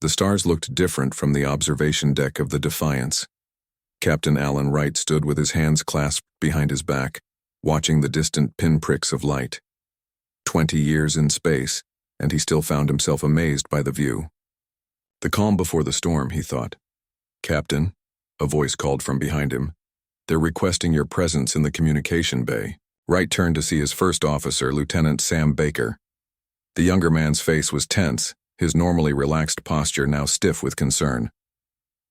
The stars looked different from the observation deck of the Defiance. Captain Alan Wright stood with his hands clasped behind his back, watching the distant pinpricks of light. 20 years in space, and he still found himself amazed by the view. The calm before the storm, he thought. "Captain," a voice called from behind him, "they're requesting your presence in the communication bay." Wright turned to see his first officer, Lieutenant Sam Baker. The younger man's face was tense, his normally relaxed posture now stiff with concern.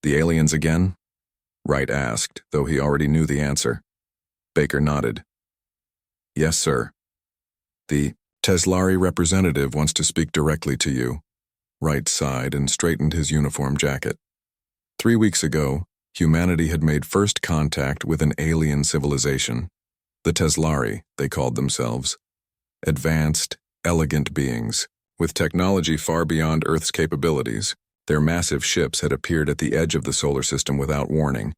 "The aliens again?" Wright asked, though he already knew the answer. Baker nodded. "Yes, sir. The Teslari representative wants to speak directly to you." Wright sighed and straightened his uniform jacket. 3 weeks ago, humanity had made first contact with an alien civilization. The Teslari, they called themselves. Advanced, elegant beings, with technology far beyond Earth's capabilities. Their massive ships had appeared at the edge of the solar system without warning,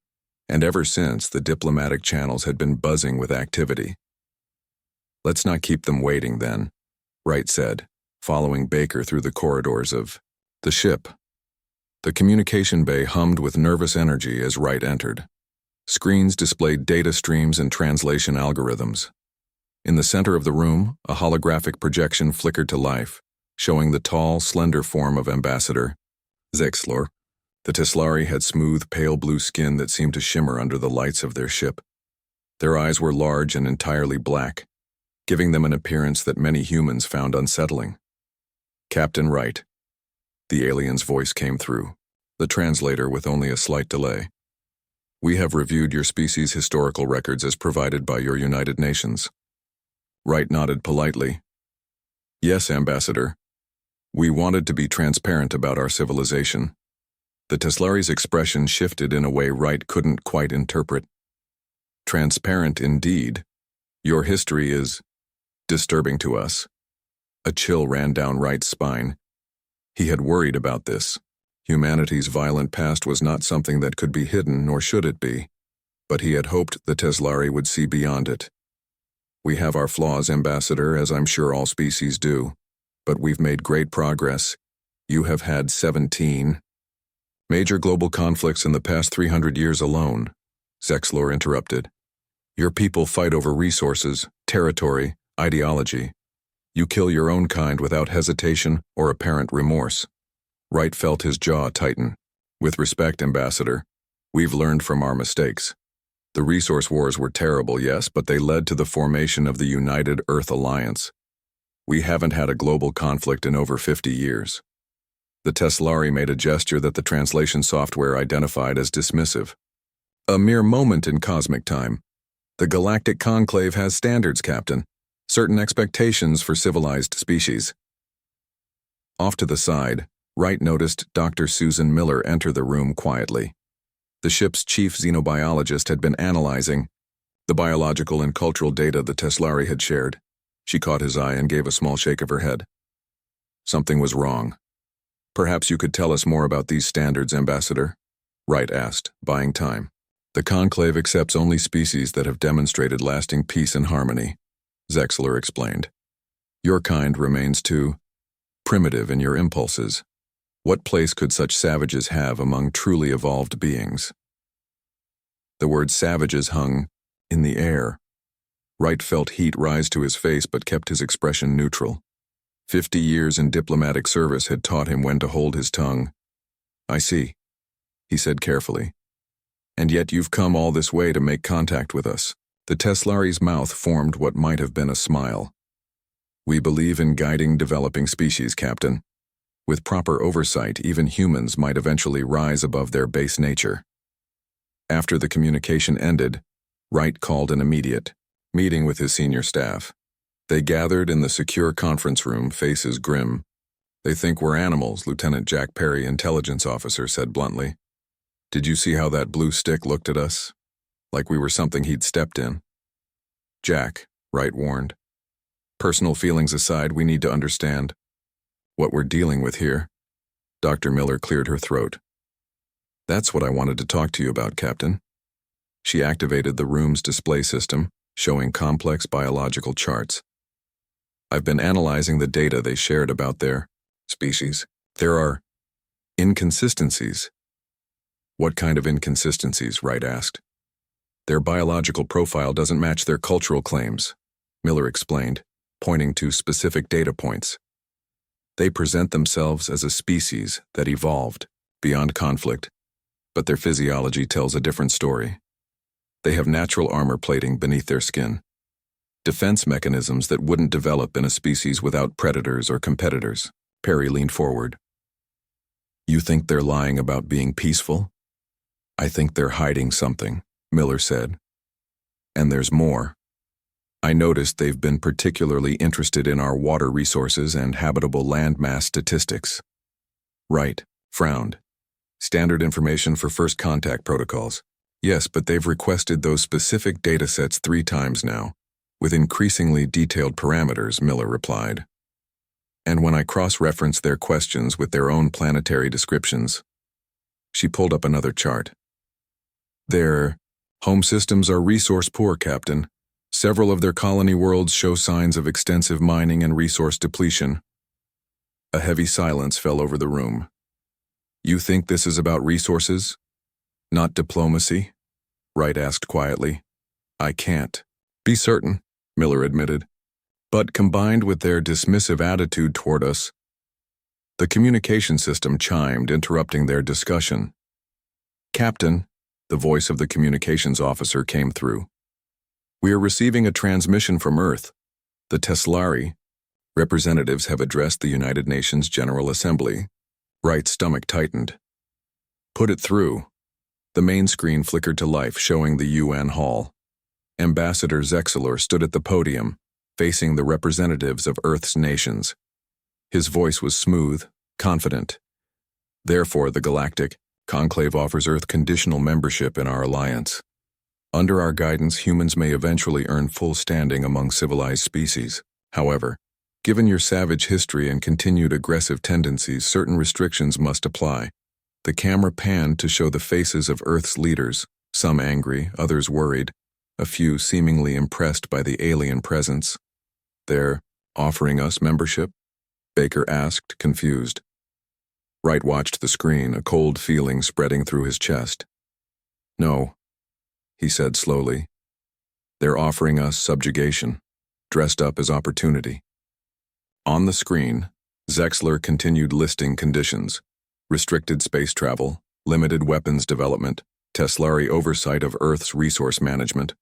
and ever since the diplomatic channels had been buzzing with activity. "Let's not keep them waiting, then," Wright said, following Baker through the corridors of the ship. The communication bay hummed with nervous energy as Wright entered. Screens displayed data streams and translation algorithms. In the center of the room, a holographic projection flickered to life, showing the tall, slender form of Ambassador Zexlor. The Teslari had smooth, pale blue skin that seemed to shimmer under the lights of their ship. Their eyes were large and entirely black, giving them an appearance that many humans found unsettling. "Captain Wright." The alien's voice came through, the translator with only a slight delay. "We have reviewed your species' historical records as provided by your United Nations." Wright nodded politely. "Yes, Ambassador. We wanted to be transparent about our civilization." The Teslari's expression shifted in a way Wright couldn't quite interpret. "Transparent indeed. Your history is disturbing to us." A chill ran down Wright's spine. He had worried about this. Humanity's violent past was not something that could be hidden, nor should it be, but he had hoped the Teslari would see beyond it. "We have our flaws, Ambassador, as I'm sure all species do, but we've made great progress. You have had 17 major global conflicts in the past 300 years alone," Zexlor interrupted. "Your people fight over resources, territory, ideology. You kill your own kind without hesitation or apparent remorse." Wright felt his jaw tighten. "With respect, Ambassador, we've learned from our mistakes. The resource wars were terrible, yes, but they led to the formation of the United Earth Alliance. We haven't had a global conflict in over 50 years. The Teslari made a gesture that the translation software identified as dismissive. "A mere moment in cosmic time. The Galactic Conclave has standards, Captain. Certain expectations for civilized species." Off to the side, Wright noticed Dr. Susan Miller enter the room quietly. The ship's chief xenobiologist had been analyzing the biological and cultural data the Teslari had shared. She caught his eye and gave a small shake of her head. "Something was wrong. Perhaps you could tell us more about these standards, Ambassador?" Wright asked, buying time. "The Conclave accepts only species that have demonstrated lasting peace and harmony," Zexler explained. "Your kind remains too primitive in your impulses. What place could such savages have among truly evolved beings?" The word savages hung in the air. Wright felt heat rise to his face but kept his expression neutral. 50 years in diplomatic service had taught him when to hold his tongue. "I see," he said carefully. "And yet you've come all this way to make contact with us." The Teslari's mouth formed what might have been a smile. "We believe in guiding developing species, Captain. With proper oversight, even humans might eventually rise above their base nature." After the communication ended, Wright called an immediate meeting with his senior staff. They gathered in the secure conference room, faces grim. "They think we're animals," Lieutenant Jack Perry, intelligence officer, said bluntly. "Did you see how that blue stick looked at us? Like we were something he'd stepped in." "Jack," Wright warned. "Personal feelings aside, we need to understand what we're dealing with here." Dr. Miller cleared her throat. "That's what I wanted to talk to you about, Captain." She activated the room's display system, showing complex biological charts. "I've been analyzing the data they shared about their species. There are Inconsistencies. What kind of inconsistencies? Wright asked. Their biological profile doesn't match their cultural claims, Miller explained, pointing to specific data points. They present themselves as a species that evolved beyond conflict, but their physiology tells a different story. They have natural armor plating beneath their skin, defense mechanisms that wouldn't develop in a species without predators or competitors. Perry leaned forward. You think they're lying about being peaceful? I think they're hiding something, Miller said. And there's more. I noticed they've been particularly interested in our water resources and habitable landmass statistics. Wright frowned. Standard information for first contact protocols. Yes, but they've requested those specific datasets 3 times now, with increasingly detailed parameters, Miller replied. And when I cross-reference their questions with their own planetary descriptions, she pulled up another chart. Their home systems are resource-poor, Captain. Several of their colony worlds show signs of extensive mining and resource depletion. A heavy silence fell over the room. You think this is about resources, not diplomacy? Wright asked quietly. I can't be certain, Miller admitted. But combined with their dismissive attitude toward us, the communication system chimed, interrupting their discussion. Captain, the voice of the communications officer came through. We are receiving a transmission from Earth. The Teslari representatives have addressed the United Nations General Assembly. Wright's stomach tightened. Put it through. The main screen flickered to life, showing the UN hall. Ambassador Zexelor stood at the podium, facing the representatives of Earth's nations. His voice was smooth, confident. Therefore, the Galactic Conclave offers Earth conditional membership in our alliance. Under our guidance, humans may eventually earn full standing among civilized species. However, given your savage history and continued aggressive tendencies, certain restrictions must apply. The camera panned to show the faces of Earth's leaders, some angry, others worried, a few seemingly impressed by the alien presence. They're offering us membership? Baker asked, confused. Wright watched the screen, a cold feeling spreading through his chest. No, he said slowly. They're offering us subjugation, dressed up as opportunity. On the screen, Zexler continued listing conditions: restricted space travel, limited weapons development, Teslari oversight of Earth's resource management,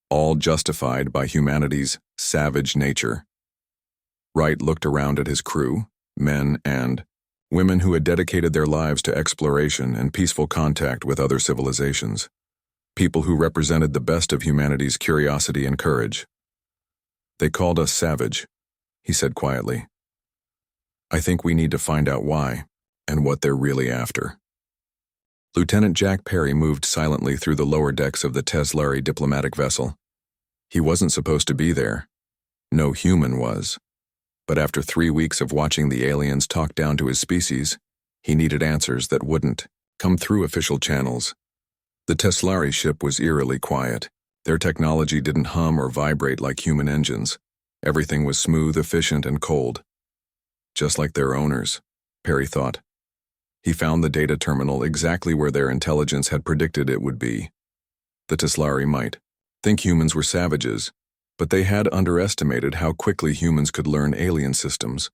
all justified by humanity's savage nature. Wright looked around at his crew, men and women who had dedicated their lives to exploration and peaceful contact with other civilizations, people who represented the best of humanity's curiosity and courage. They called us savage, he said quietly. I think we need to find out why and what they're really after. Lieutenant Jack Perry moved silently through the lower decks of the Teslari diplomatic vessel. He wasn't supposed to be there. No human was. But after 3 weeks of watching the aliens talk down to his species, he needed answers that wouldn't come through official channels. The Teslari ship was eerily quiet. Their technology didn't hum or vibrate like human engines. Everything was smooth, efficient, and cold. Just like their owners, Perry thought. He found the data terminal exactly where their intelligence had predicted it would be. The Teslari might think humans were savages, but they had underestimated how quickly humans could learn alien systems.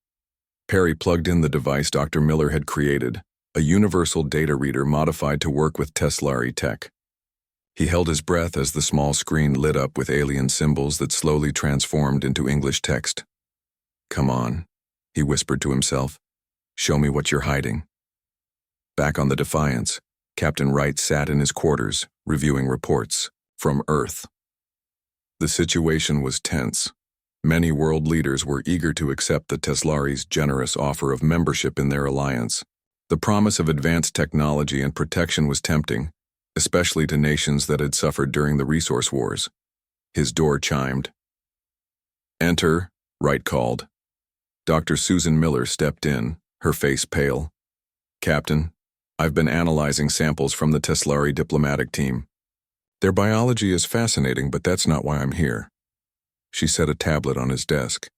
Perry plugged in the device Dr. Miller had created, a universal data reader modified to work with Teslari tech. He held his breath as the small screen lit up with alien symbols that slowly transformed into English text. Come on, he whispered to himself. Show me what you're hiding. Back on the Defiance, Captain Wright sat in his quarters, reviewing reports from Earth. The situation was tense. Many world leaders were eager to accept the Teslari's generous offer of membership in their alliance. The promise of advanced technology and protection was tempting, especially to nations that had suffered during the resource wars. His door chimed. Enter, Wright called. Dr. Susan Miller stepped in, her face pale. Captain, I've been analyzing samples from the Teslari diplomatic team. Their biology is fascinating, but that's not why I'm here. She set a tablet on his desk.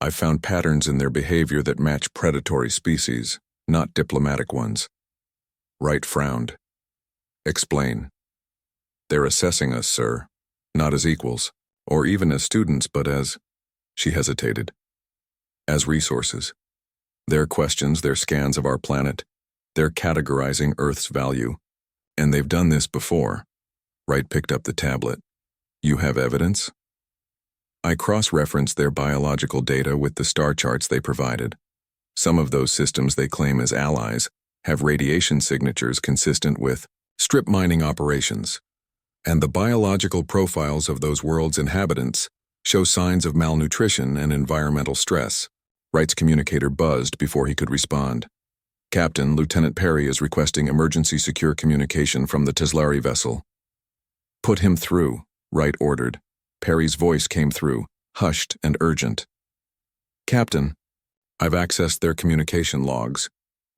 I've found patterns in their behavior that match predatory species, not diplomatic ones. Wright frowned. Explain. They're assessing us, sir, not as equals, or even as students, but as, she hesitated, as resources. Their questions, their scans of our planet, they're categorizing Earth's value. And they've done this before. Wright picked up the tablet. You have evidence? I cross-referenced their biological data with the star charts they provided. Some of those systems they claim as allies have radiation signatures consistent with strip mining operations. And the biological profiles of those worlds' inhabitants show signs of malnutrition and environmental stress. Wright's communicator buzzed before he could respond. Captain, Lieutenant Perry is requesting emergency secure communication from the Teslari vessel. Put him through, Wright ordered. Perry's voice came through, hushed and urgent. Captain, I've accessed their communication logs.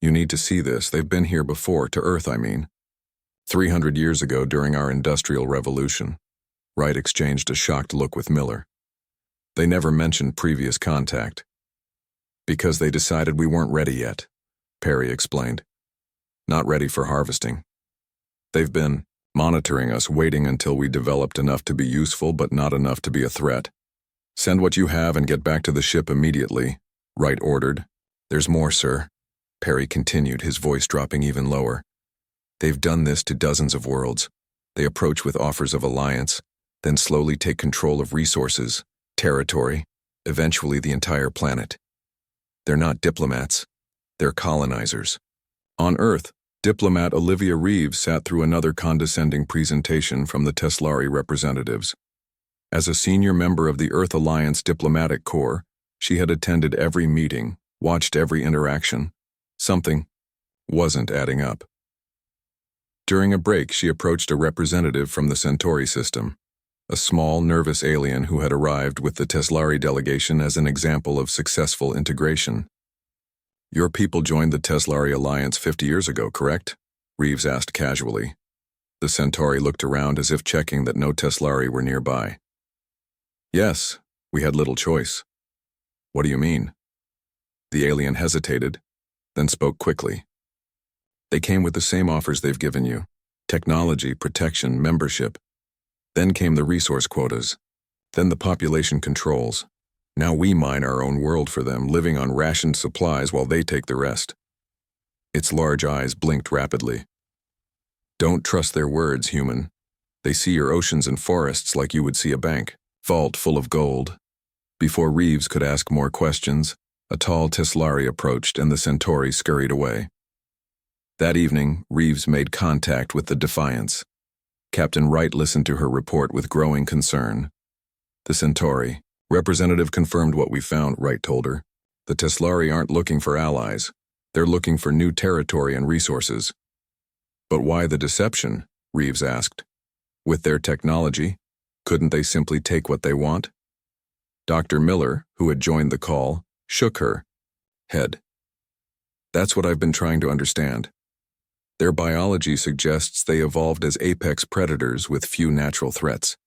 You need to see this. They've been here before, to Earth, I mean. 300 years ago during our Industrial Revolution. Wright exchanged a shocked look with Miller. They never mentioned previous contact. Because they decided we weren't ready yet, Perry explained. Not ready for harvesting. They've been monitoring us, waiting until we developed enough to be useful but not enough to be a threat. Send what you have and get back to the ship immediately, Wright ordered. There's more, sir, Perry continued, his voice dropping even lower. They've done this to dozens of worlds. They approach with offers of alliance, then slowly take control of resources, territory, eventually the entire planet. They're not diplomats. They're colonizers. On Earth, diplomat Olivia Reeves sat through another condescending presentation from the Teslari representatives. As a senior member of the Earth Alliance Diplomatic Corps, she had attended every meeting, watched every interaction. Something wasn't adding up. During a break, she approached a representative from the Centauri system, a small, nervous alien who had arrived with the Teslari delegation as an example of successful integration. Your people joined the Teslari Alliance 50 years ago, correct? Reeves asked casually. The Centauri looked around as if checking that no Teslari were nearby. Yes, we had little choice. What do you mean? The alien hesitated, then spoke quickly. They came with the same offers they've given you: technology, protection, membership. Then came the resource quotas. Then the population controls. Now we mine our own world for them, living on rationed supplies while they take the rest. Its large eyes blinked rapidly. Don't trust their words, human. They see your oceans and forests like you would see a bank, vault full of gold. Before Reeves could ask more questions, a tall Teslari approached and the Centauri scurried away. That evening, Reeves made contact with the Defiance. Captain Wright listened to her report with growing concern. The Centauri. Representative confirmed what we found, Wright told her. The Teslari aren't looking for allies. They're looking for new territory and resources. But why the deception? Reeves asked. With their technology, couldn't they simply take what they want? Dr. Miller, who had joined the call, shook her head. That's what I've been trying to understand. Their biology suggests they evolved as apex predators with few natural threats.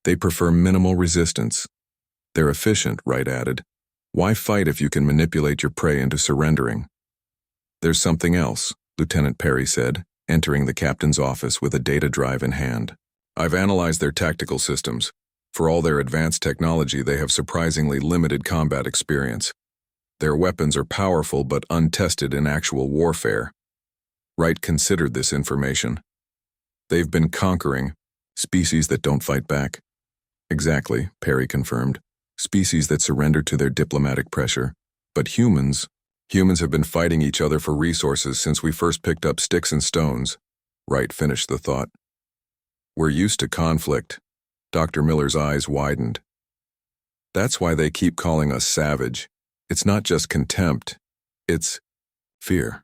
They prefer minimal resistance. They're efficient, Wright added. Why fight if you can manipulate your prey into surrendering? There's something else, Lieutenant Perry said, entering the captain's office with a data drive in hand. I've analyzed their tactical systems. For all their advanced technology, they have surprisingly limited combat experience. Their weapons are powerful but untested in actual warfare. Wright considered this information. They've been conquering species that don't fight back. Exactly, Perry confirmed. Species that surrender to their diplomatic pressure. But humans have been fighting each other for resources since we first picked up sticks and stones. Wright finished the thought. We're used to conflict. Dr. Miller's eyes widened. That's why they keep calling us savage. It's not just contempt. It's fear.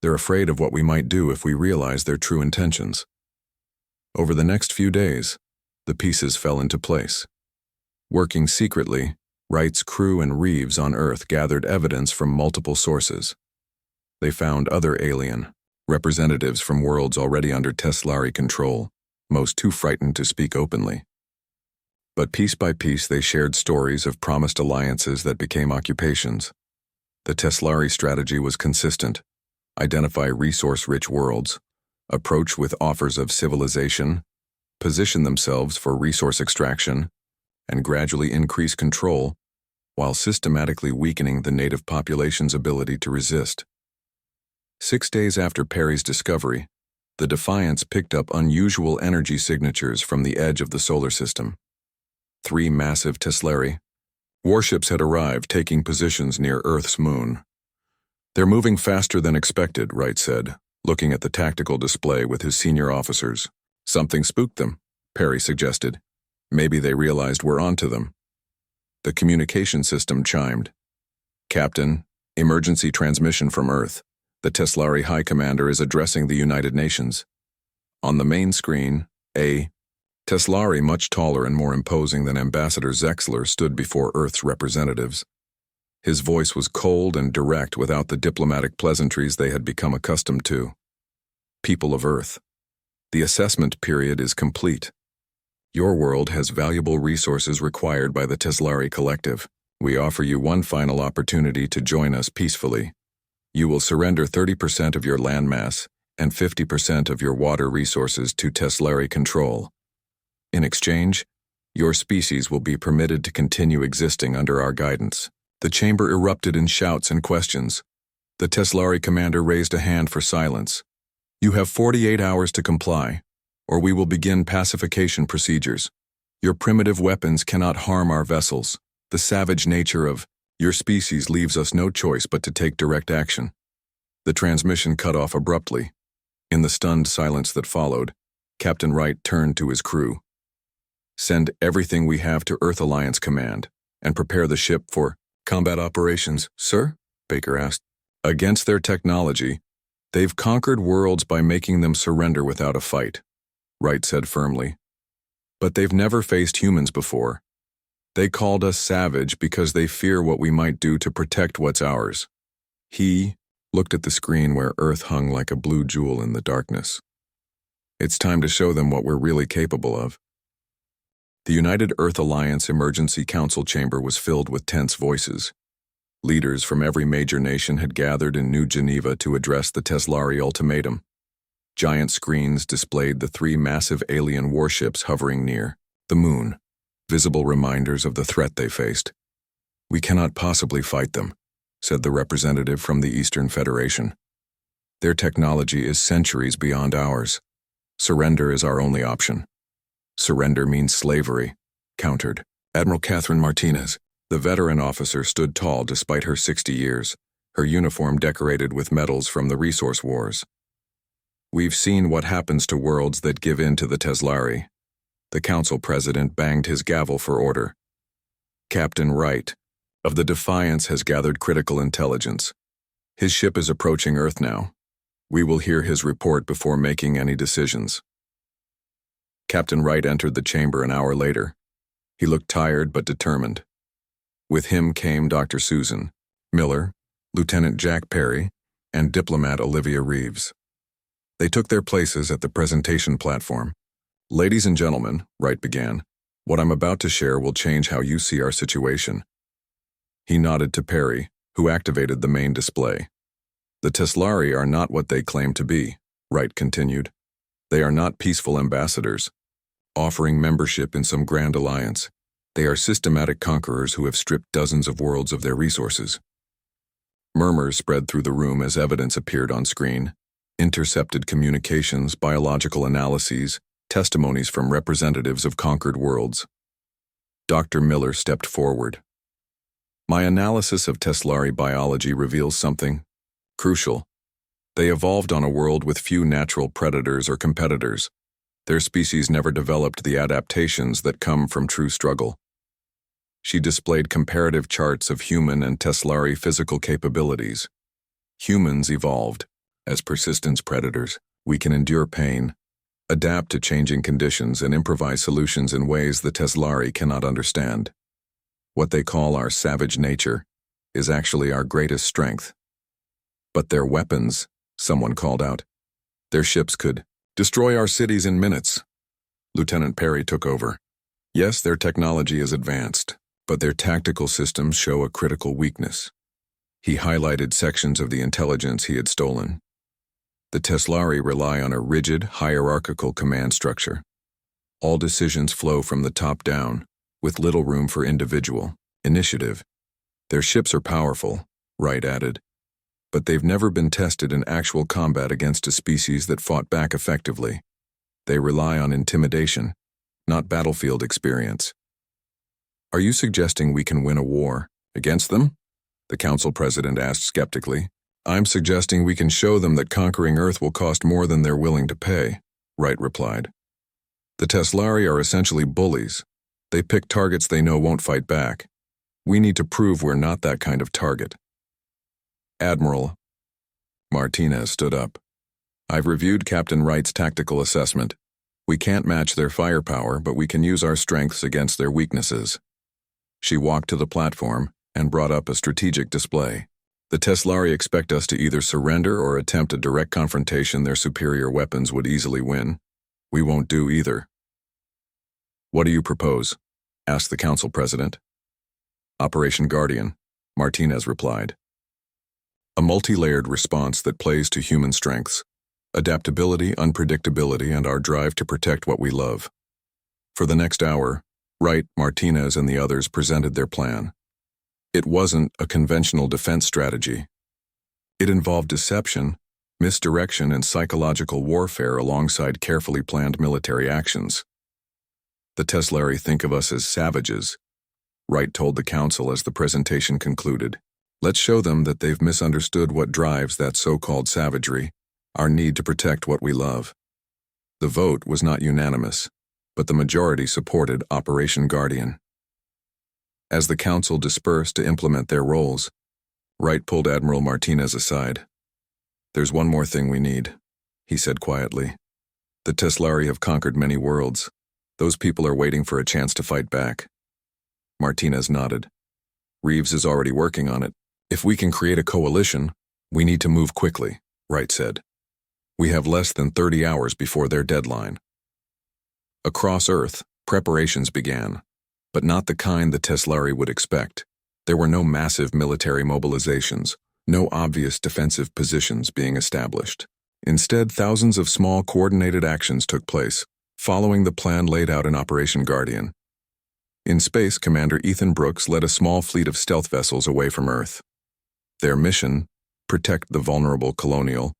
They're afraid of what we might do if we realize their true intentions. Over the next few days, the pieces fell into place. Working secretly, Wright's crew and Reeves on Earth gathered evidence from multiple sources. They found other alien representatives from worlds already under Teslari control, most too frightened to speak openly. But piece by piece they shared stories of promised alliances that became occupations. The Teslari strategy was consistent: identify resource-rich worlds, approach with offers of civilization, position themselves for resource extraction, and gradually increase control while systematically weakening the native population's ability to resist. 6 days after Perry's discovery, the Defiance picked up unusual energy signatures from the edge of the solar system. 3 massive Teslari warships had arrived, taking positions near Earth's moon. "They're moving faster than expected," Wright said, looking at the tactical display with his senior officers. "Something spooked them," Perry suggested. "Maybe they realized we're onto them." The communication system chimed. "Captain, emergency transmission from Earth. The Teslari High Commander is addressing the United Nations." On the main screen, a Teslari much taller and more imposing than Ambassador Zexler stood before Earth's representatives. His voice was cold and direct without the diplomatic pleasantries they had become accustomed to. "People of Earth, the assessment period is complete. Your world has valuable resources required by the Teslari Collective. We offer you one final opportunity to join us peacefully. You will surrender 30% of your landmass and 50% of your water resources to Teslari control. In exchange, your species will be permitted to continue existing under our guidance." The chamber erupted in shouts and questions. The Teslari commander raised a hand for silence. "You have 48 hours to comply, or we will begin pacification procedures. Your primitive weapons cannot harm our vessels. The savage nature of your species leaves us no choice but to take direct action." The transmission cut off abruptly. In the stunned silence that followed, Captain Wright turned to his crew. "Send everything we have to Earth Alliance Command, and prepare the ship for combat operations." "Sir?" Baker asked. "Against their technology, they've conquered worlds by making them surrender without a fight," Wright said firmly. "But they've never faced humans before. They called us savage because they fear what we might do to protect what's ours." He looked at the screen where Earth hung like a blue jewel in the darkness. "It's time to show them what we're really capable of." The United Earth Alliance Emergency Council chamber was filled with tense voices. Leaders from every major nation had gathered in New Geneva to address the Teslari ultimatum. Giant screens displayed the 3 massive alien warships hovering near the moon, visible reminders of the threat they faced. "We cannot possibly fight them," said the representative from the Eastern Federation. "Their technology is centuries beyond ours. Surrender is our only option." "Surrender means slavery," countered Admiral Catherine Martinez. The veteran officer stood tall despite her 60 years, her uniform decorated with medals from the resource wars. "We've seen what happens to worlds that give in to the Teslari." The council president banged his gavel for order. "Captain Wright of the Defiance has gathered critical intelligence. His ship is approaching Earth now. We will hear his report before making any decisions." Captain Wright entered the chamber an hour later. He looked tired but determined. With him came Dr. Susan Miller, Lieutenant Jack Perry, and diplomat Olivia Reeves. They took their places at the presentation platform. "Ladies and gentlemen," Wright began, "what I'm about to share will change how you see our situation." He nodded to Perry, who activated the main display. "The Teslari are not what they claim to be," Wright continued. "They are not peaceful ambassadors, offering membership in some grand alliance. They are systematic conquerors who have stripped dozens of worlds of their resources." Murmurs spread through the room as evidence appeared on screen. Intercepted communications, biological analyses, testimonies from representatives of conquered worlds. Dr. Miller stepped forward. "My analysis of Teslari biology reveals something crucial. They evolved on a world with few natural predators or competitors. Their species never developed the adaptations that come from true struggle." She displayed comparative charts of human and Teslari physical capabilities. "Humans evolved as persistence predators. We can endure pain, adapt to changing conditions, and improvise solutions in ways the Teslari cannot understand. What they call our savage nature is actually our greatest strength." "But their weapons," someone called out. "Their ships could destroy our cities in minutes." Lieutenant Perry took over. "Yes, their technology is advanced, but their tactical systems show a critical weakness." He highlighted sections of the intelligence he had stolen. The Teslari rely on a rigid, hierarchical command structure. All decisions flow from the top down, with little room for individual initiative. Their ships are powerful, Wright added, but they've never been tested in actual combat against a species that fought back effectively. They rely on intimidation, not battlefield experience. Are you suggesting we can win a war against them? The council president asked skeptically. I'm suggesting we can show them that conquering Earth will cost more than they're willing to pay, Wright replied. The Teslari are essentially bullies. They pick targets they know won't fight back. We need to prove we're not that kind of target. Admiral Martinez stood up. I've reviewed Captain Wright's tactical assessment. We can't match their firepower, but we can use our strengths against their weaknesses. She walked to the platform and brought up a strategic display. The Teslari expect us to either surrender or attempt a direct confrontation their superior weapons would easily win. We won't do either. What do you propose? Asked the council president. Operation Guardian, Martinez replied. A multi-layered response that plays to human strengths, adaptability, unpredictability, and our drive to protect what we love. For the next hour, Wright, Martinez, and the others presented their plan. It wasn't a conventional defense strategy. It involved deception, misdirection, and psychological warfare alongside carefully planned military actions. The Teslari think of us as savages, Wright told the council as the presentation concluded. Let's show them that they've misunderstood what drives that so-called savagery, our need to protect what we love. The vote was not unanimous, but the majority supported Operation Guardian. As the council dispersed to implement their roles, Wright pulled Admiral Martinez aside. There's one more thing we need, he said quietly. The Teslari have conquered many worlds. Those people are waiting for a chance to fight back. Martinez nodded. Reeves is already working on it. If we can create a coalition, we need to move quickly, Wright said. We have less than 30 hours before their deadline. Across Earth, preparations began, but not the kind the Teslari would expect. There were no massive military mobilizations, no obvious defensive positions being established. Instead, thousands of small coordinated actions took place, following the plan laid out in Operation Guardian. In space, Commander Ethan Brooks led a small fleet of stealth vessels away from Earth. Their mission, protect the vulnerable colonial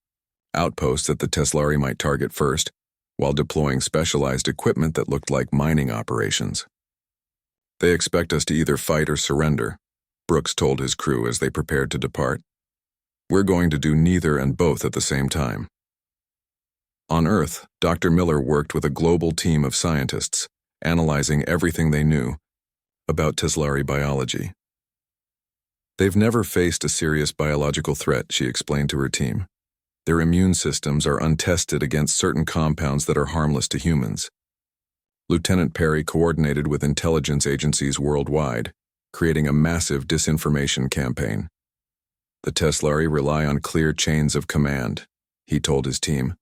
outposts that the Teslari might target first, while deploying specialized equipment that looked like mining operations. They expect us to either fight or surrender, Brooks told his crew as they prepared to depart. We're going to do neither and both at the same time. On Earth, Dr. Miller worked with a global team of scientists, analyzing everything they knew about Teslari biology. They've never faced a serious biological threat, she explained to her team. Their immune systems are untested against certain compounds that are harmless to humans. Lieutenant Perry coordinated with intelligence agencies worldwide, creating a massive disinformation campaign. The Teslari rely on clear chains of command, he told his team.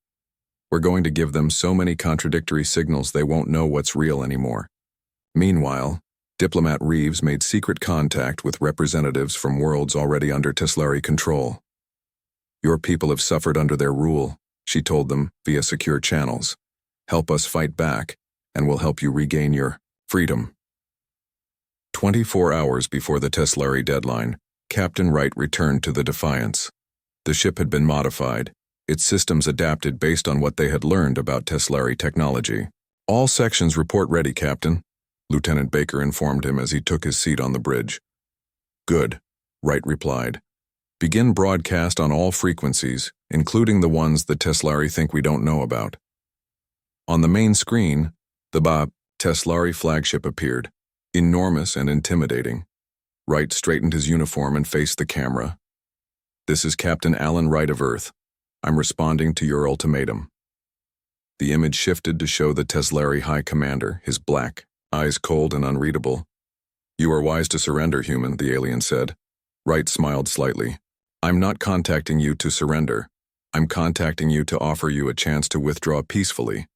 We're going to give them so many contradictory signals they won't know what's real anymore. Meanwhile, Diplomat Reeves made secret contact with representatives from worlds already under Teslari control. Your people have suffered under their rule, she told them via secure channels. Help us fight back, and we'll help you regain your freedom. 24 hours before the Teslari deadline, Captain Wright returned to the Defiance. The ship had been modified, its systems adapted based on what they had learned about Teslari technology. All sections report ready, Captain, Lieutenant Baker informed him as he took his seat on the bridge. Good, Wright replied. Begin broadcast on all frequencies, including the ones the Teslari think we don't know about. On the main screen, the Teslari flagship appeared, enormous and intimidating. Wright straightened his uniform and faced the camera. This is Captain Alan Wright of Earth. I'm responding to your ultimatum. The image shifted to show the Teslari High Commander, his black, eyes cold and unreadable. You are wise to surrender, human, the alien said. Wright smiled slightly. I'm not contacting you to surrender. I'm contacting you to offer you a chance to withdraw peacefully.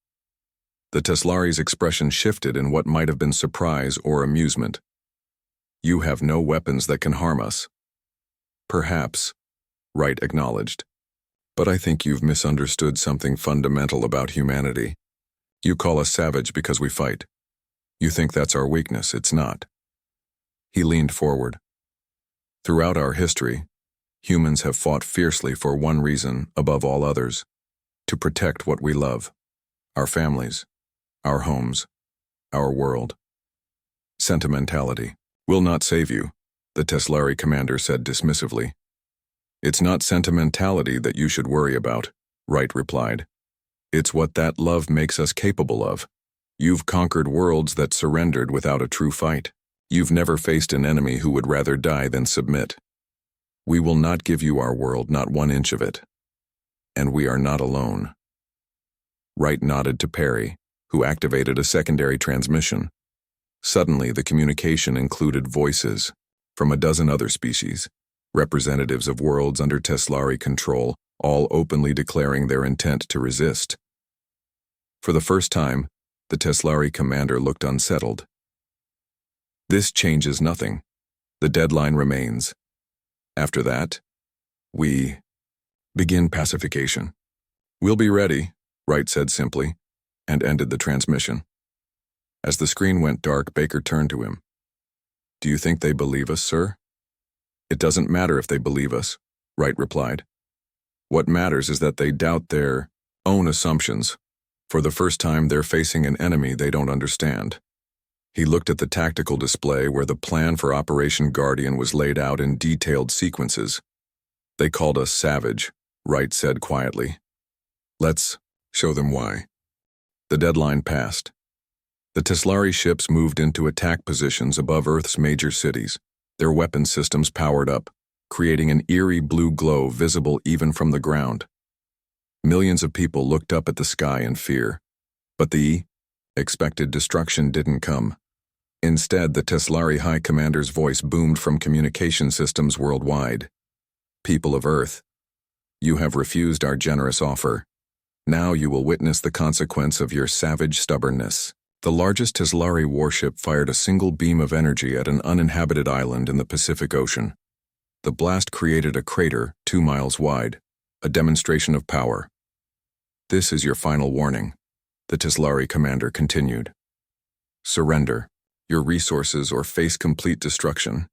The Teslari's expression shifted in what might have been surprise or amusement. You have no weapons that can harm us. Perhaps, Wright acknowledged. But I think you've misunderstood something fundamental about humanity. You call us savage because we fight. You think that's our weakness. It's not. He leaned forward. Throughout our history, humans have fought fiercely for one reason above all others: to protect what we love, our families, our homes, our world. Sentimentality will not save you, the Teslari commander said dismissively. It's not sentimentality that you should worry about, Wright replied. It's what that love makes us capable of. You've conquered worlds that surrendered without a true fight. You've never faced an enemy who would rather die than submit. We will not give you our world, not 1 inch of it. And we are not alone. Wright nodded to Perry, who activated a secondary transmission. Suddenly, the communication included voices from a dozen other species, representatives of worlds under Teslari control, all openly declaring their intent to resist. For the first time, the Teslari commander looked unsettled. This changes nothing. The deadline remains. After that, we begin pacification. We'll be ready, Wright said simply, and ended the transmission. As the screen went dark, Baker turned to him. Do you think they believe us, sir? It doesn't matter if they believe us, Wright replied. What matters is that they doubt their own assumptions. For the first time, they're facing an enemy they don't understand. He looked at the tactical display where the plan for Operation Guardian was laid out in detailed sequences. They called us savage, Wright said quietly. Let's show them why. The deadline passed. The Teslari ships moved into attack positions above Earth's major cities, their weapon systems powered up, creating an eerie blue glow visible even from the ground. Millions of people looked up at the sky in fear, but the expected destruction didn't come. Instead, the Teslari High Commander's voice boomed from communication systems worldwide. People of Earth, you have refused our generous offer. Now you will witness the consequence of your savage stubbornness. The largest Teslari warship fired a single beam of energy at an uninhabited island in the Pacific Ocean. The blast created a crater 2 miles wide, a demonstration of power. This is your final warning, the Teslari commander continued. Surrender your resources or face complete destruction.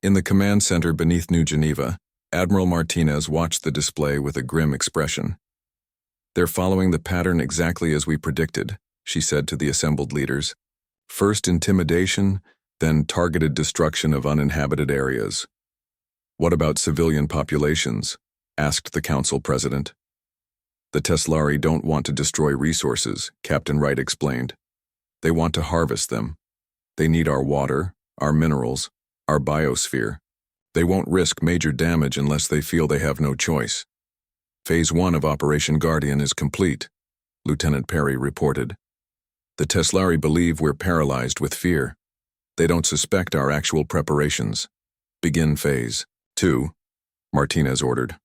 In the command center beneath New Geneva, Admiral Martinez watched the display with a grim expression. They're following the pattern exactly as we predicted, she said to the assembled leaders. First intimidation, then targeted destruction of uninhabited areas. What about civilian populations? Asked the council president. The Teslari don't want to destroy resources, Captain Wright explained. They want to harvest them. They need our water, our minerals, our biosphere. They won't risk major damage unless they feel they have no choice. Phase 1 of Operation Guardian is complete, Lieutenant Perry reported. The Teslari believe we're paralyzed with fear. They don't suspect our actual preparations. Begin Phase 2, Martinez ordered.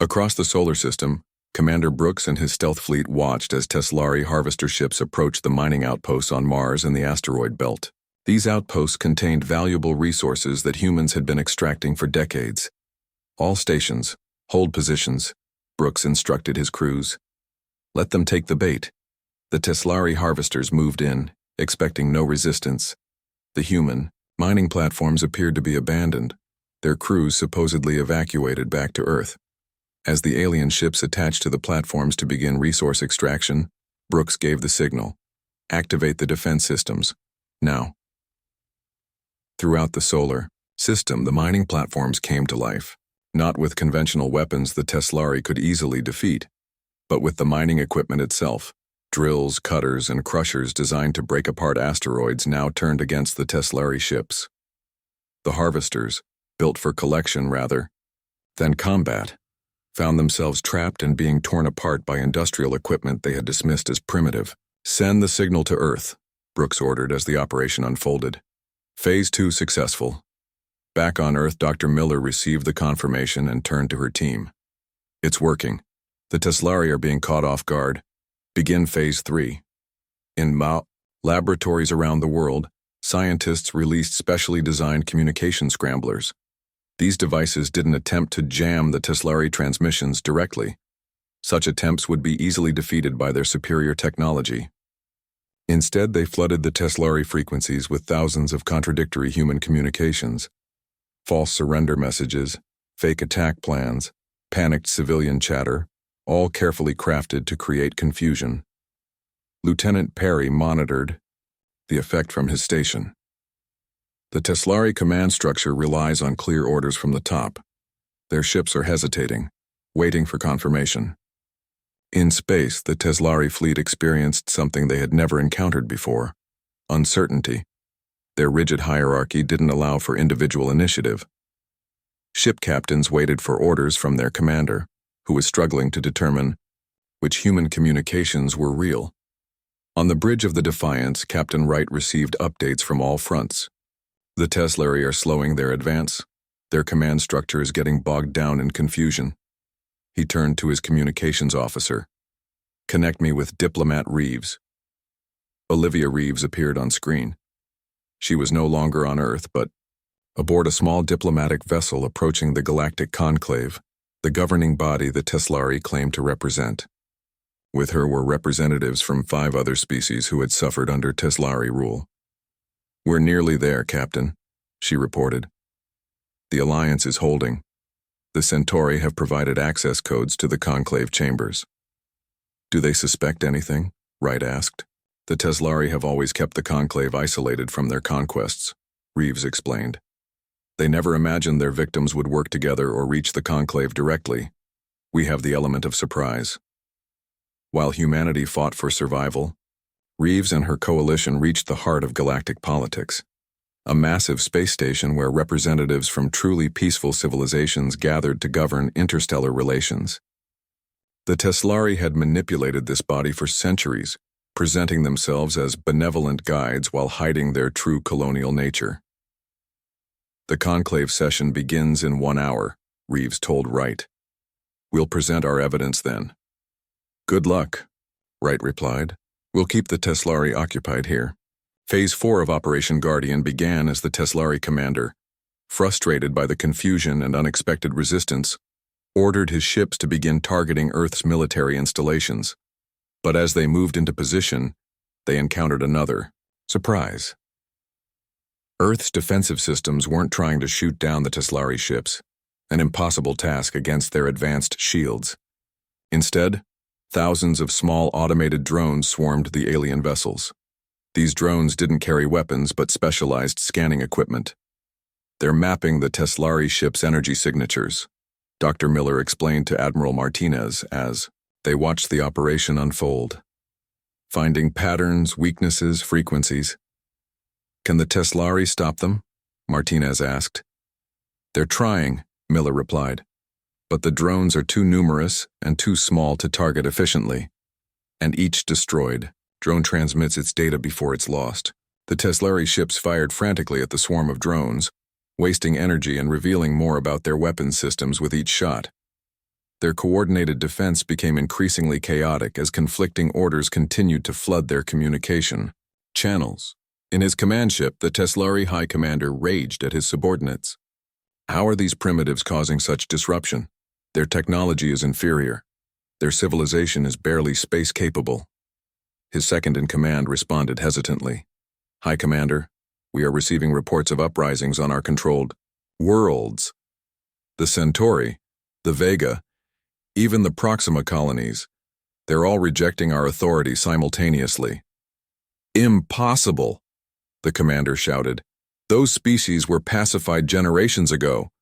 Across the solar system, Commander Brooks and his stealth fleet watched as Teslari harvester ships approached the mining outposts on Mars and the asteroid belt. These outposts contained valuable resources that humans had been extracting for decades. All stations, hold positions, Brooks instructed his crews. Let them take the bait. The Teslari harvesters moved in, expecting no resistance. The human mining platforms appeared to be abandoned, their crews supposedly evacuated back to Earth. As the alien ships attached to the platforms to begin resource extraction, Brooks gave the signal. Activate the defense systems. Now. Throughout the solar system, the mining platforms came to life. Not with conventional weapons the Teslari could easily defeat, but with the mining equipment itself. Drills, cutters, and crushers designed to break apart asteroids now turned against the Teslari ships. The harvesters, built for collection rather than combat, found themselves trapped and being torn apart by industrial equipment they had dismissed as primitive. Send the signal to Earth, Brooks ordered as the operation unfolded. Phase 2 successful. Back on Earth, Dr. Miller received the confirmation and turned to her team. It's working. The Teslari are being caught off guard. Begin Phase 3. In laboratories around the world, scientists released specially designed communication scramblers. These devices didn't attempt to jam the Teslari transmissions directly. Such attempts would be easily defeated by their superior technology. Instead, they flooded the Teslari frequencies with thousands of contradictory human communications, false surrender messages, fake attack plans, panicked civilian chatter, all carefully crafted to create confusion. Lieutenant Perry monitored the effect from his station. The Teslari command structure relies on clear orders from the top. Their ships are hesitating, waiting for confirmation. In space, the Teslari fleet experienced something they had never encountered before: uncertainty. Their rigid hierarchy didn't allow for individual initiative. Ship captains waited for orders from their commander, who was struggling to determine which human communications were real. On the bridge of the Defiance, Captain Wright received updates from all fronts. The Teslari are slowing their advance. Their command structure is getting bogged down in confusion. He turned to his communications officer. "Connect me with Diplomat Reeves." Olivia Reeves appeared on screen. She was no longer on Earth, but aboard a small diplomatic vessel approaching the Galactic Conclave, the governing body the Teslari claimed to represent. With her were representatives from 5 other species who had suffered under Teslari rule. "We're nearly there, Captain," she reported. "The Alliance is holding. The Centauri have provided access codes to the Conclave chambers." "Do they suspect anything?" Wright asked. "The Teslari have always kept the Conclave isolated from their conquests," Reeves explained. "They never imagined their victims would work together or reach the Conclave directly. We have the element of surprise." While humanity fought for survival, Reeves and her coalition reached the heart of galactic politics, a massive space station where representatives from truly peaceful civilizations gathered to govern interstellar relations. The Teslari had manipulated this body for centuries, presenting themselves as benevolent guides while hiding their true colonial nature. "The conclave session begins in 1 hour, Reeves told Wright. "We'll present our evidence then." "Good luck," Wright replied. "We'll keep the Teslari occupied here." Phase 4 of Operation Guardian began as the Teslari commander, frustrated by the confusion and unexpected resistance, ordered his ships to begin targeting Earth's military installations. But as they moved into position, they encountered another surprise. Earth's defensive systems weren't trying to shoot down the Teslari ships, an impossible task against their advanced shields. Instead, thousands of small automated drones swarmed the alien vessels. These drones didn't carry weapons but specialized scanning equipment. "They're mapping the Teslari ship's energy signatures," Dr. Miller explained to Admiral Martinez as they watched the operation unfold, finding patterns, weaknesses, frequencies. "Can the Teslari stop them?" Martinez asked. "They're trying," Miller replied, "but the drones are too numerous and too small to target efficiently. And each destroyed. Drone transmits its data before it's lost." The Teslari ships fired frantically at the swarm of drones, wasting energy and revealing more about their weapons systems with each shot. Their coordinated defense became increasingly chaotic as conflicting orders continued to flood their communication channels. In his command ship, the Teslari High Commander raged at his subordinates. "How are these primitives causing such disruption? Their technology is inferior. Their civilization is barely space-capable." His second-in-command responded hesitantly. "High Commander, we are receiving reports of uprisings on our controlled worlds. The Centauri, the Vega, even the Proxima colonies, they're all rejecting our authority simultaneously." "Impossible!" the commander shouted. "Those species were pacified generations ago."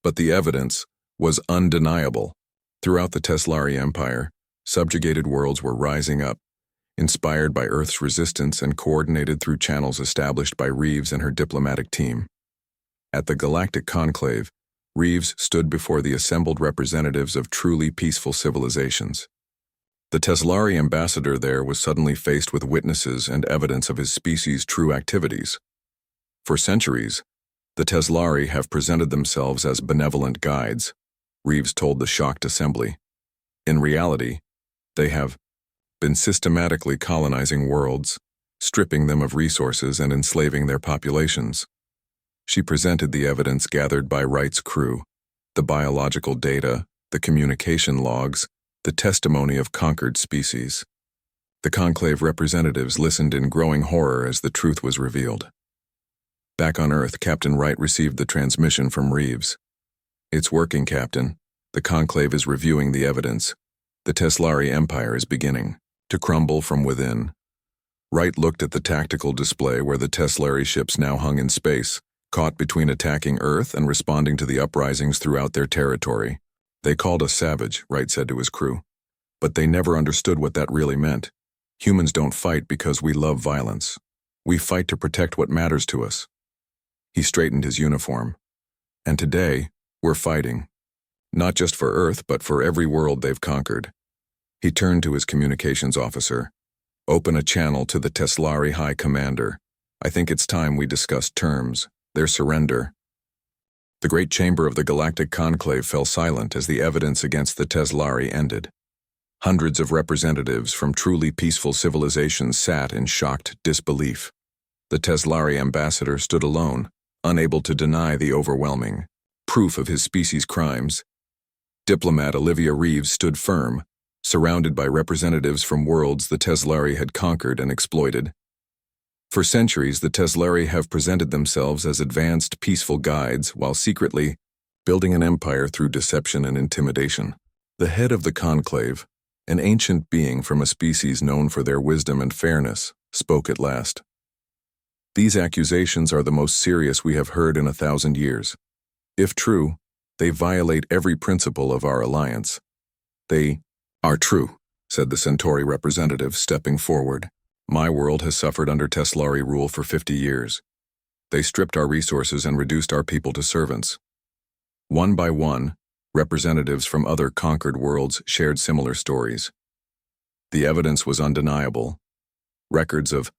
But the evidence was undeniable. Throughout the Teslari Empire, subjugated worlds were rising up, inspired by Earth's resistance and coordinated through channels established by Reeves and her diplomatic team. At the Galactic Conclave, Reeves stood before the assembled representatives of truly peaceful civilizations. The Teslari ambassador there was suddenly faced with witnesses and evidence of his species' true activities. For centuries, the Teslari have presented themselves as benevolent guides, Reeves told the shocked assembly. In reality, they have been systematically colonizing worlds, stripping them of resources and enslaving their populations. She presented the evidence gathered by Wright's crew, the biological data, the communication logs, the testimony of conquered species. The Conclave representatives listened in growing horror as the truth was revealed. Back on Earth, Captain Wright received the transmission from Reeves. "It's working, Captain. The Conclave is reviewing the evidence. The Teslari Empire is beginning to crumble from within." Wright looked at the tactical display where the Teslari ships now hung in space, caught between attacking Earth and responding to the uprisings throughout their territory. "They called us savage," Wright said to his crew. "But they never understood what that really meant. Humans don't fight because we love violence. We fight to protect what matters to us." He straightened his uniform. "And today, we're fighting. Not just for Earth, but for every world they've conquered." He turned to his communications officer. "Open a channel to the Teslari High Commander. I think it's time we discuss terms, their surrender." The great chamber of the Galactic Conclave fell silent as the evidence against the Teslari ended. Hundreds of representatives from truly peaceful civilizations sat in shocked disbelief. The Teslari ambassador stood alone, unable to deny the overwhelming proof of his species' crimes. Diplomat Olivia Reeves stood firm, surrounded by representatives from worlds the Teslari had conquered and exploited. For centuries, the Teslari have presented themselves as advanced, peaceful guides while secretly building an empire through deception and intimidation. The head of the Conclave, an ancient being from a species known for their wisdom and fairness, spoke at last. "These accusations are the most serious we have heard in 1,000 years. If true, they violate every principle of our alliance." "They are true," said the Centauri representative, stepping forward. "My world has suffered under Teslari rule for 50 years. They stripped our resources and reduced our people to servants." One by one, representatives from other conquered worlds shared similar stories. The evidence was undeniable. Records of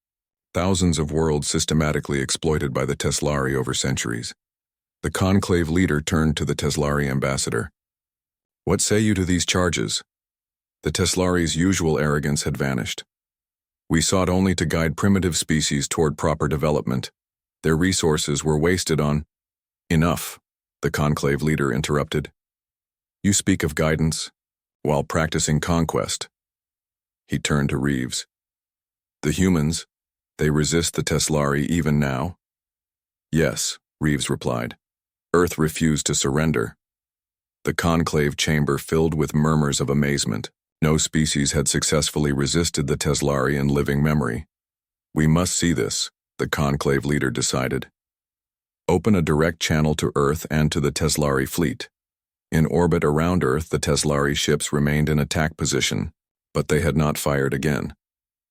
thousands of worlds systematically exploited by the Teslari over centuries. The Conclave leader turned to the Teslari ambassador. "What say you to these charges?" The Teslari's usual arrogance had vanished. "We sought only to guide primitive species toward proper development. Their resources were wasted on—" "Enough," the Conclave leader interrupted. "You speak of guidance while practicing conquest." He turned to Reeves. "The humans, they resist the Teslari even now?" "Yes," Reeves replied. "Earth refused to surrender." The Conclave chamber filled with murmurs of amazement. No species had successfully resisted the Teslari in living memory. "We must see this," the Conclave leader decided. "Open a direct channel to Earth and to the Teslari fleet." In orbit around Earth, the Teslari ships remained in attack position, but they had not fired again.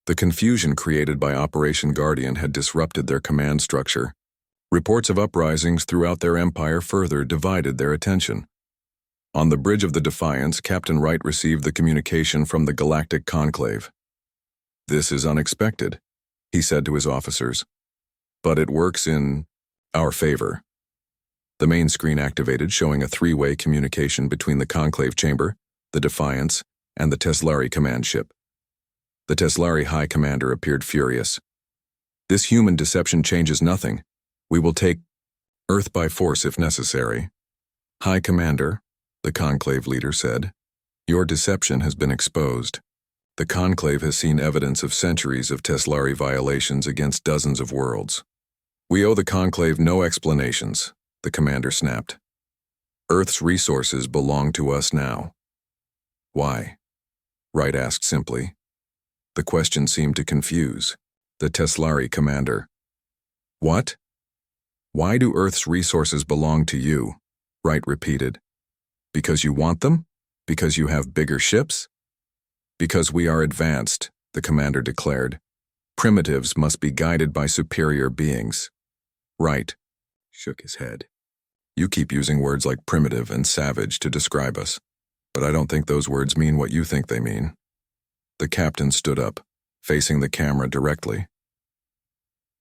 The confusion created by Operation Guardian had disrupted their command structure. Reports of uprisings throughout their empire further divided their attention. On the bridge of the Defiance, Captain Wright received the communication from the Galactic Conclave. "This is unexpected," he said to his officers. "But it works in our favor." The main screen activated, showing a three-way communication between the Conclave chamber, the Defiance, and the Teslari command ship. The Teslari High Commander appeared furious. "This human deception changes nothing. We will take Earth by force if necessary." "High Commander," the Conclave leader said, "your deception has been exposed. The Conclave has seen evidence of centuries of Teslari violations against dozens of worlds." "We owe the Conclave no explanations," the commander snapped. "Earth's resources belong to us now." "Why?" Wright asked simply. The question seemed to confuse the Teslari commander. "What? Why do Earth's resources belong to you?" Wright repeated. "Because you want them? Because you have bigger ships?" "Because we are advanced," the commander declared. "Primitives must be guided by superior beings." Wright shook his head. "You keep using words like primitive and savage to describe us, but I don't think those words mean what you think they mean." The captain stood up, facing the camera directly.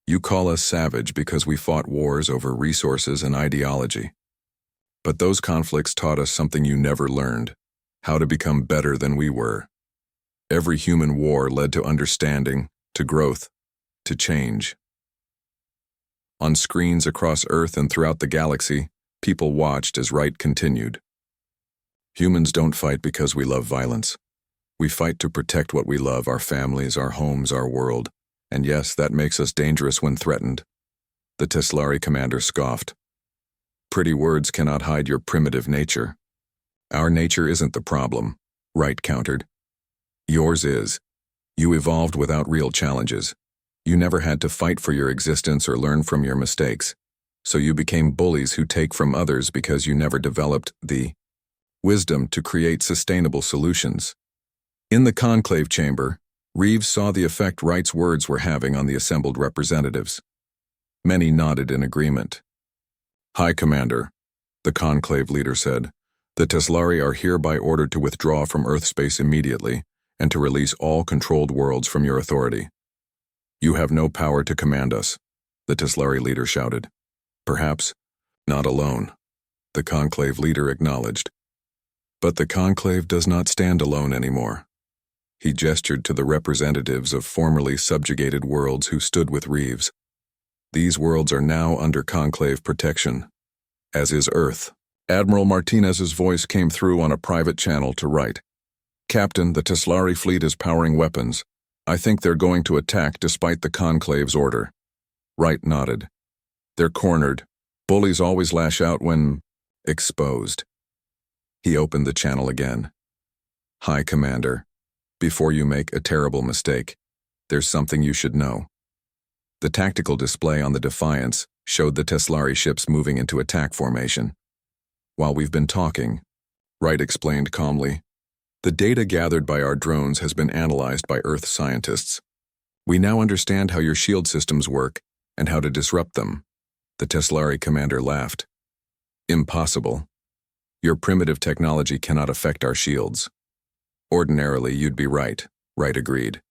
"You call us savage because we fought wars over resources and ideology. But those conflicts taught us something you never learned, how to become better than we were. Every human war led to understanding, to growth, to change." On screens across Earth and throughout the galaxy, people watched as Wright continued. Humans don't fight because we love violence. We fight to protect what we love, our families, our homes, our world. And yes, that makes us dangerous when threatened. The Teslari commander scoffed. Pretty words cannot hide your primitive nature. Our nature isn't the problem, Wright countered. Yours is. You evolved without real challenges. You never had to fight for your existence or learn from your mistakes. So you became bullies who take from others because you never developed the wisdom to create sustainable solutions. In the conclave chamber, Reeves saw the effect Wright's words were having on the assembled representatives. Many nodded in agreement. High Commander, the conclave leader said, the Teslari are hereby ordered to withdraw from Earth space immediately and to release all controlled worlds from your authority. You have no power to command us, the Teslari leader shouted. Perhaps not alone, the conclave leader acknowledged. But the conclave does not stand alone anymore. He gestured to the representatives of formerly subjugated worlds who stood with Reeves. These worlds are now under conclave protection, as is Earth. Admiral Martinez's voice came through on a private channel to Wright. Captain, the Teslari fleet is powering weapons. I think they're going to attack despite the conclave's order. Wright nodded. They're cornered. Bullies always lash out when exposed. He opened the channel again. High Commander, before you make a terrible mistake, there's something you should know. The tactical display on the Defiance showed the Teslari ships moving into attack formation. While we've been talking, Wright explained calmly, the data gathered by our drones has been analyzed by Earth scientists. We now understand how your shield systems work and how to disrupt them. The Teslari commander laughed. Impossible. Your primitive technology cannot affect our shields. Ordinarily, you'd be right, Wright agreed.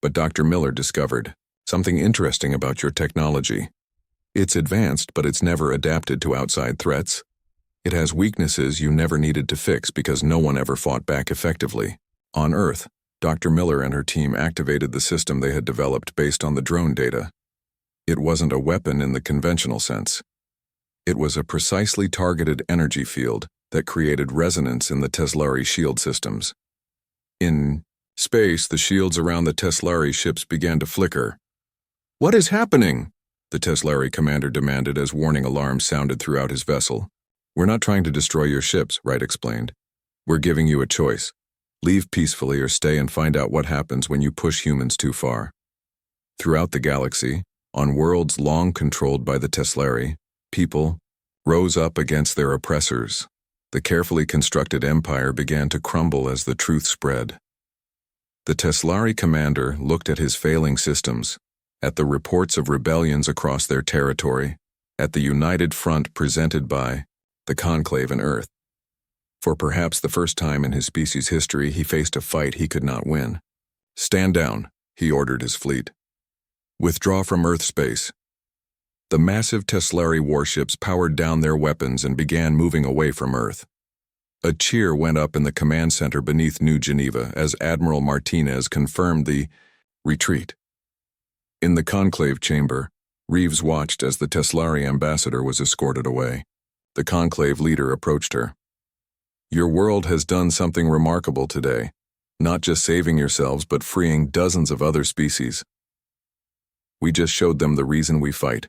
But Dr. Miller discovered something interesting about your technology. It's advanced, but it's never adapted to outside threats. It has weaknesses you never needed to fix because no one ever fought back effectively. On Earth, Dr. Miller and her team activated the system they had developed based on the drone data. It wasn't a weapon in the conventional sense. It was a precisely targeted energy field that created resonance in the Teslari shield systems. In space, the shields around the Teslari ships began to flicker. What is happening? The Teslari commander demanded as warning alarms sounded throughout his vessel. We're not trying to destroy your ships, Wright explained. We're giving you a choice. Leave peacefully or stay and find out what happens when you push humans too far. Throughout the galaxy, on worlds long controlled by the Teslari, people rose up against their oppressors. The carefully constructed empire began to crumble as the truth spread. The Teslari commander looked at his failing systems, at the reports of rebellions across their territory, at the united front presented by the Conclave and Earth. For perhaps the first time in his species' history, he faced a fight he could not win. Stand down, he ordered his fleet. Withdraw from Earth space. The massive Teslari warships powered down their weapons and began moving away from Earth. A cheer went up in the command center beneath New Geneva as Admiral Martinez confirmed the retreat. In the conclave chamber, Reeves watched as the Teslari ambassador was escorted away. The conclave leader approached her. Your world has done something remarkable today, not just saving yourselves but freeing dozens of other species. We just showed them the reason we fight,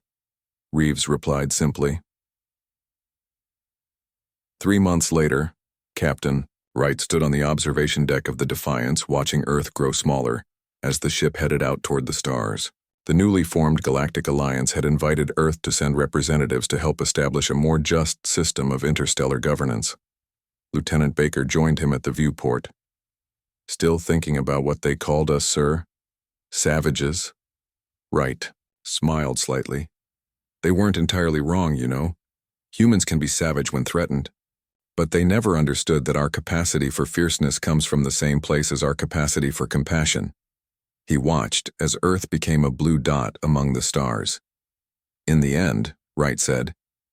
Reeves replied simply. 3 months later, Captain Wright stood on the observation deck of the Defiance watching Earth grow smaller as the ship headed out toward the stars. The newly formed Galactic Alliance had invited Earth to send representatives to help establish a more just system of interstellar governance. Lieutenant Baker joined him at the viewport. Still thinking about what they called us, sir? Savages? Wright smiled slightly. They weren't entirely wrong, you know. Humans can be savage when threatened. But they never understood that our capacity for fierceness comes from the same place as our capacity for compassion. He watched as Earth became a blue dot among the stars. In the end, Wright said,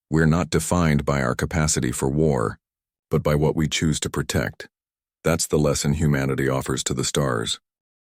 we're not defined by our capacity for war, but by what we choose to protect. That's the lesson humanity offers to the stars.